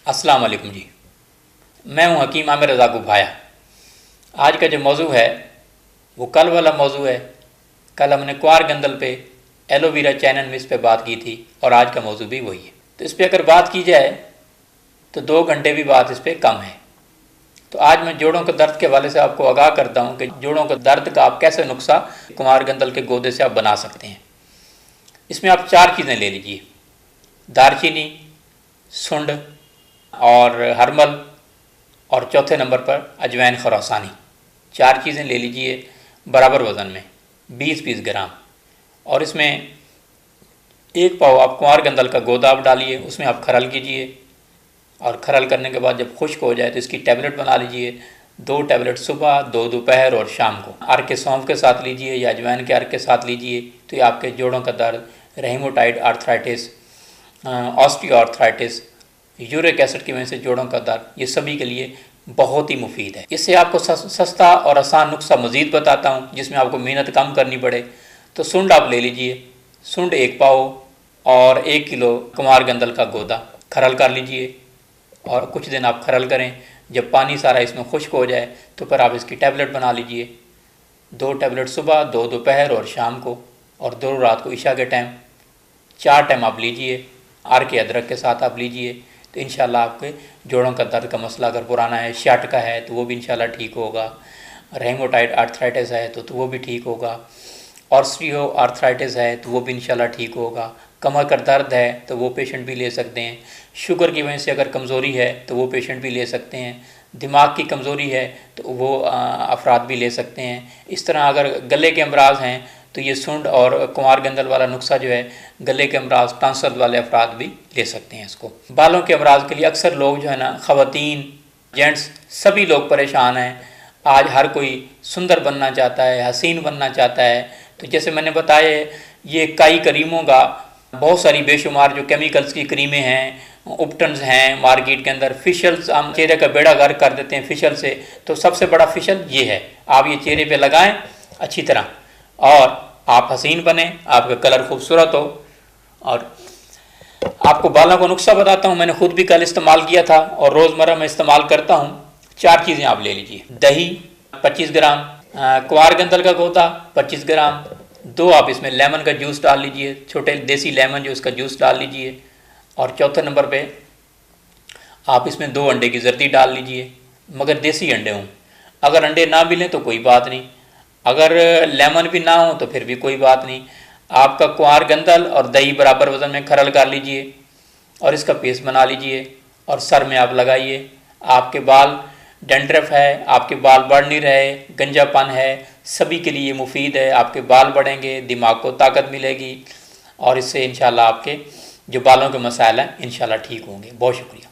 अस्सलाम वालेकुम जी। मैं हूं हकीम आमिर रज़ा गुभाया। आज का जो मौजू है वो कल वाला मौजू है। कल हमने क्वार गंदल पे एलोवेरा चैनन मिस पे बात की थी और आज का मौजू भी वही है। तो इस पर अगर बात की जाए तो 2 घंटे भी बात इस पर कम है। तो आज मैं जोड़ों के दर्द के हवाले से आपको आगाह करता हूँ कि जोड़ों के दर्द का आप कैसे नुस्खा कुमार गंदल के गोदे से आप बना सकते हैं। इसमें आप 4 चीज़ें ले लीजिए: दारचीनी, सुंड और हरमल, और चौथे नंबर पर अजवाइन खुरासानी। 4 चीज़ें ले लीजिए बराबर वज़न में 20-20 ग्राम। और इसमें 1 पाव आप कुंवार गंदल का गोदा आप डालिए, उसमें आप खरल कीजिए और खरल करने के बाद जब खुश्क हो जाए तो इसकी टैबलेट बना लीजिए। 2 टैबलेट सुबह, 2 दोपहर और शाम को अर्क के सौंफ के साथ लीजिए या अजवाइन के अर्क के साथ लीजिए। तो ये आपके जोड़ों का दर्द, रेहिमोटाइड आर्थराइटिस, ऑस्टियोआर्थराइटिस, यूरिक एसिड की वजह से जोड़ों का दर्द, ये सभी के लिए बहुत ही मुफीद है। इससे आपको सस्ता और आसान नुस्खा मज़ीद बताता हूँ जिसमें आपको मेहनत कम करनी पड़े। तो सुंड आप ले लीजिए, सुंड 1 पाव और 1 किलो कुंवार गंदल का गोदा खरल कर लीजिए और कुछ दिन आप खरल करें। जब पानी सारा इसमें खुश्क हो जाए तो फिर आप इसकी टैबलेट बना लीजिए। 2 टैबलेट सुबह, 2 दोपहर और शाम को, और 2 रात को ईशा के टाइम। 4 टाइम आप लीजिए, आर के अदरक के साथ आप लीजिए। तो इंशाल्लाह आपके जोड़ों का दर्द का मसला अगर पुराना है, शाटका है तो वो भी इंशाल्लाह ठीक होगा, रेहिमोटाइड आर्थराइटिस है तो वो भी ठीक होगा, ऑस्टियो आर्थराइटिस है तो वो भी इंशाल्लाह ठीक होगा, कमर का दर्द है तो वो पेशेंट भी ले सकते हैं, शुगर की वजह से अगर कमज़ोरी है तो वो पेशेंट भी ले सकते हैं, दिमाग की कमज़ोरी है तो वो अफराद भी ले सकते हैं। इस तरह अगर गले के अमराज हैं तो ये सुंड और कुंवार गंदल वाला नुस्खा जो है गले के अमराज, टांसल वाले अफराद भी ले सकते हैं इसको। बालों के अमराज के लिए अक्सर लोग जो है ना, ख़वातीन, जेंट्स, सभी लोग परेशान हैं। आज हर कोई सुंदर बनना चाहता है, हसीन बनना चाहता है। तो जैसे मैंने बताया, ये कई क्रीमों का बहुत सारी बेशुमार जो केमिकल्स की क्रीमें हैं, उपटन्स हैं मार्केट के अंदर। फिशल्स, हम चेहरे का बेड़ा गर्क कर देते हैं फिशल से। तो सबसे बड़ा फिशल ये है। आप ये चेहरे पे लगाएं अच्छी तरह और आप हसीन बने, आपका कलर खूबसूरत हो। और आपको बालों का नुस्खा बताता हूँ, मैंने खुद भी कल इस्तेमाल किया था और रोज़मर्रा में इस्तेमाल करता हूँ। 4 चीज़ें आप ले लीजिए: दही 25 ग्राम, कुंवार गंदल का गोदा 25 ग्राम, 2 आप इसमें लेमन का जूस डाल लीजिए, छोटे देसी लेमन जो उसका जूस डाल लीजिए। और चौथे नंबर पे आप इसमें 2 अंडे की जर्दी डाल लीजिए, मगर देसी अंडे हों। अगर अंडे ना मिलें तो कोई बात नहीं, अगर लेमन भी ना हो तो फिर भी कोई बात नहीं। आपका कुंवार गंदल और दही बराबर वज़न में खरल कर लीजिए और इसका पेस्ट बना लीजिए और सर में आप लगाइए। आपके बाल डैंड्रफ है, आपके बाल बढ़ नहीं रहे, गंजापन है, सभी के लिए मुफीद है। आपके बाल बढ़ेंगे, दिमाग को ताकत मिलेगी और इससे इंशाल्लाह आपके जो बालों के मसाइल हैं इंशाल्लाह ठीक होंगे। बहुत शुक्रिया।